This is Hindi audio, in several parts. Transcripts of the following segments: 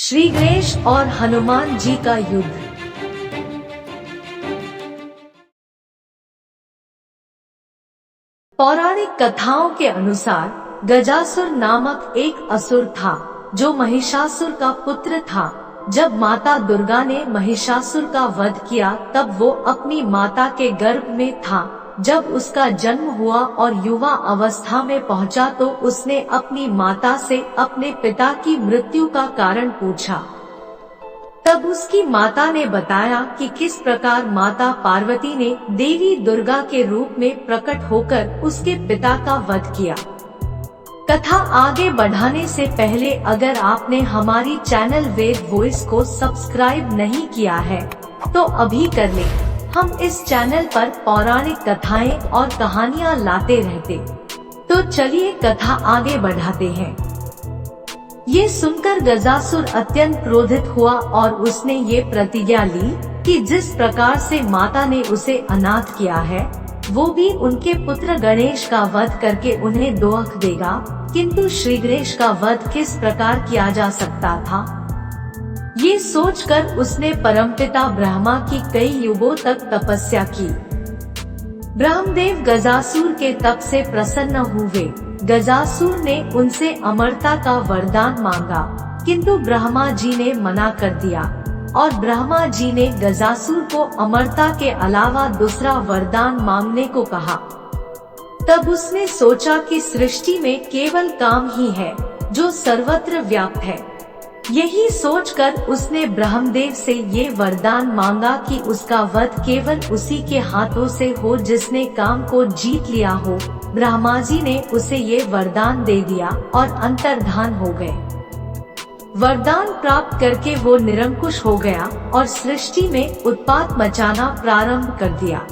श्री गणेश और हनुमान जी का युद्ध। पौराणिक कथाओं के अनुसार गजासुर नामक एक असुर था जो महिषासुर का पुत्र था। जब माता दुर्गा ने महिषासुर का वध किया तब वो अपनी माता के गर्भ में था। जब उसका जन्म हुआ और युवा अवस्था में पहुंचा तो उसने अपनी माता से अपने पिता की मृत्यु का कारण पूछा। तब उसकी माता ने बताया कि किस प्रकार माता पार्वती ने देवी दुर्गा के रूप में प्रकट होकर उसके पिता का वध किया। कथा आगे बढ़ाने से पहले अगर आपने हमारी चैनल वेद वॉइस को सब्सक्राइब नहीं किया है तो अभी कर लें। हम इस चैनल पर पौराणिक कथाएं और कहानियां लाते रहते। तो चलिए कथा आगे बढ़ाते हैं। ये सुनकर गजासुर अत्यंत क्रोधित हुआ और उसने ये प्रतिज्ञा ली कि जिस प्रकार से माता ने उसे अनाथ किया है वो भी उनके पुत्र गणेश का वध करके उन्हें दोहक देगा। किंतु श्री गणेश का वध किस प्रकार किया जा सकता था, ये सोचकर उसने परमपिता ब्रह्मा की कई युगों तक तपस्या की। ब्रह्मदेव गजासुर के तप से प्रसन्न हुए। गजासुर ने उनसे अमरता का वरदान मांगा किंतु ब्रह्मा जी ने मना कर दिया और ब्रह्मा जी ने गजासुर को अमरता के अलावा दूसरा वरदान मांगने को कहा। तब उसने सोचा कि सृष्टि में केवल काम ही है जो सर्वत्र व्याप्त है। यही सोचकर उसने ब्रह्मदेव से ये वरदान मांगा कि उसका वध केवल उसी के हाथों से हो जिसने काम को जीत लिया हो। ब्रह्मा जी ने उसे ये वरदान दे दिया और अंतर्धान हो गए। वरदान प्राप्त करके वो निरंकुश हो गया और सृष्टि में उत्पात मचाना प्रारंभ कर दिया।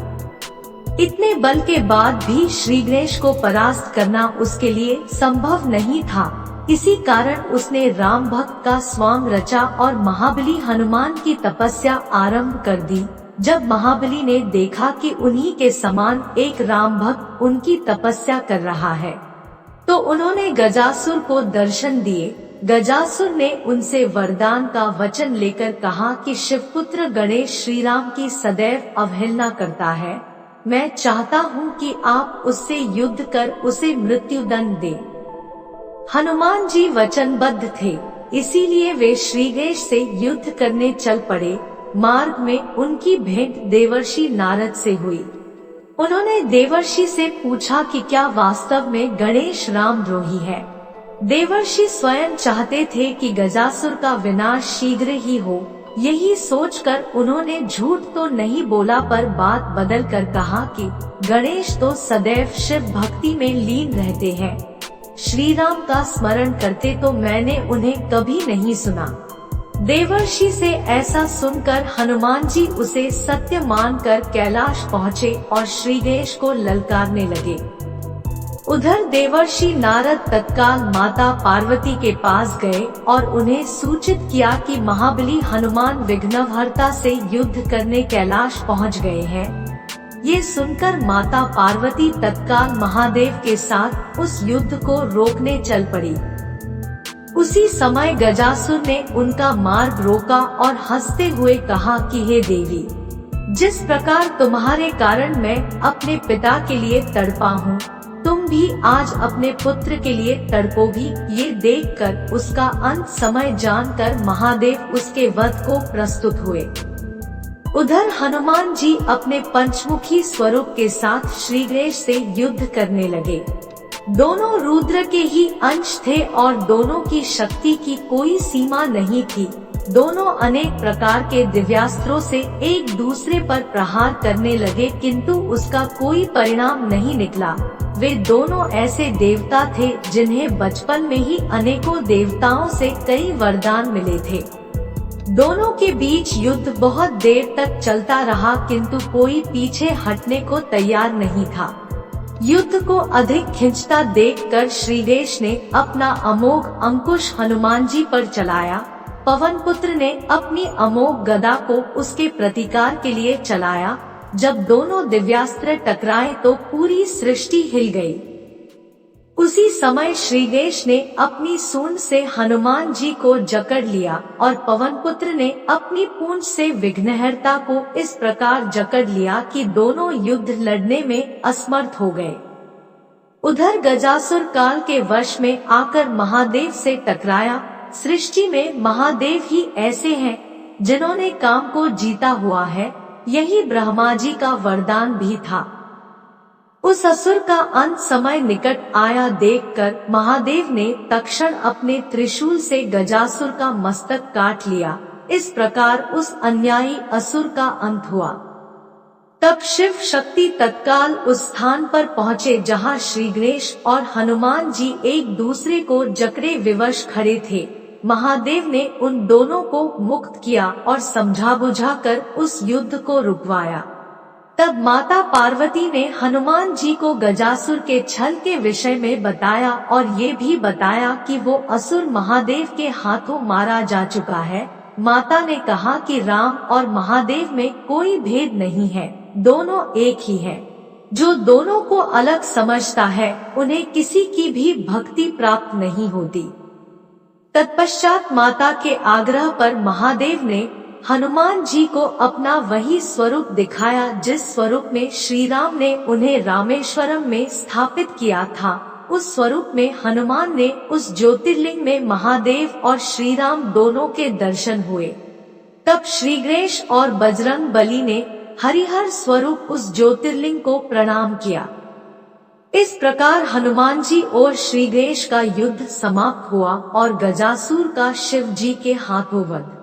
इतने बल के बाद भी श्री गणेश को परास्त करना उसके लिए संभव नहीं था। इसी कारण उसने राम भक्त का स्वांग रचा और महाबली हनुमान की तपस्या आरंभ कर दी। जब महाबली ने देखा कि उन्हीं के समान एक राम भक्त उनकी तपस्या कर रहा है तो उन्होंने गजासुर को दर्शन दिए। गजासुर ने उनसे वरदान का वचन लेकर कहा कि शिवपुत्र गणेश श्री राम की सदैव अवहेलना करता है। मैं चाहता हूँ कि आप उससे युद्ध कर उसे मृत्युदंड दें। हनुमान जी वचनबद्ध थे, इसीलिए वे श्री गणेश से युद्ध करने चल पड़े। मार्ग में उनकी भेंट देवर्षि नारद से हुई। उन्होंने देवर्षि से पूछा कि क्या वास्तव में गणेश रामद्रोही है। देवर्षि स्वयं चाहते थे कि गजासुर का विनाश शीघ्र ही हो। यही सोचकर उन्होंने झूठ तो नहीं बोला पर बात बदल कर कहा कि गणेश तो सदैव शिव भक्ति में लीन रहते हैं। श्री राम का स्मरण करते तो मैंने उन्हें कभी नहीं सुना। देवर्षि से ऐसा सुनकर हनुमान जी उसे सत्य मानकर कैलाश पहुँचे और श्री गणेश को ललकारने लगे। उधर देवर्षि नारद तत्काल माता पार्वती के पास गए और उन्हें सूचित किया कि महाबली हनुमान विघ्नहर्ता से युद्ध करने कैलाश पहुँच गए हैं। ये सुनकर माता पार्वती तत्काल महादेव के साथ उस युद्ध को रोकने चल पड़ी। उसी समय गजासुर ने उनका मार्ग रोका और हंसते हुए कहा कि हे देवी, जिस प्रकार तुम्हारे कारण मैं अपने पिता के लिए तड़पा हूँ तुम भी आज अपने पुत्र के लिए तड़पोगी। ये देखकर उसका अंत समय जानकर महादेव उसके वध को प्रस्तुत हुए। उधर हनुमान जी अपने पंचमुखी स्वरूप के साथ श्री गणेश से युद्ध करने लगे। दोनों रुद्र के ही अंश थे और दोनों की शक्ति की कोई सीमा नहीं थी। दोनों अनेक प्रकार के दिव्यास्त्रों से एक दूसरे पर प्रहार करने लगे किंतु उसका कोई परिणाम नहीं निकला। वे दोनों ऐसे देवता थे जिन्हें बचपन में ही अनेकों देवताओं से कई वरदान मिले थे। दोनों के बीच युद्ध बहुत देर तक चलता रहा किंतु कोई पीछे हटने को तैयार नहीं था। युद्ध को अधिक खिंचता देखकर श्री गणेश ने अपना अमोघ अंकुश हनुमान जी पर चलाया। पवन पुत्र ने अपनी अमोघ गदा को उसके प्रतिकार के लिए चलाया। जब दोनों दिव्यास्त्र टकराए तो पूरी सृष्टि हिल गई। उसी समय श्रीगणेश ने अपनी सूंड से हनुमान जी को जकड़ लिया और पवनपुत्र ने अपनी पूंछ से विघ्नहर्ता को इस प्रकार जकड़ लिया कि दोनों युद्ध लड़ने में असमर्थ हो गए। उधर गजासुर काल के वश में आकर महादेव से टकराया। सृष्टि में महादेव ही ऐसे हैं जिन्होंने काम को जीता हुआ है, यही ब्रह्मा जी का वरदान भी था। उस असुर का अंत समय निकट आया देखकर महादेव ने तत्क्षण अपने त्रिशूल से गजासुर का मस्तक काट लिया। इस प्रकार उस अन्यायी असुर का अंत हुआ। तब शिव शक्ति तत्काल उस स्थान पर पहुँचे जहाँ श्रीगणेश और हनुमान जी एक दूसरे को जकड़े विवश खड़े थे। महादेव ने उन दोनों को मुक्त किया और समझा बुझाकर उस युद्ध को रुकवाया। तब माता पार्वती ने हनुमान जी को गजासुर के छल के विषय में बताया और ये भी बताया कि वो असुर महादेव के हाथों मारा जा चुका है। माता ने कहा कि राम और महादेव में कोई भेद नहीं है, दोनों एक ही हैं। जो दोनों को अलग समझता है उन्हें किसी की भी भक्ति प्राप्त नहीं होती। तत्पश्चात माता के आग्रह पर महादेव ने हनुमान जी को अपना वही स्वरूप दिखाया जिस स्वरूप में श्री राम ने उन्हें रामेश्वरम में स्थापित किया था। उस स्वरूप में हनुमान ने उस ज्योतिर्लिंग में महादेव और श्री राम दोनों के दर्शन हुए। तब श्री गणेश और बजरंग बली ने हरिहर स्वरूप उस ज्योतिर्लिंग को प्रणाम किया। इस प्रकार हनुमान जी और श्री गणेश का युद्ध समाप्त हुआ और गजासुर का शिव जी के हाथों वध।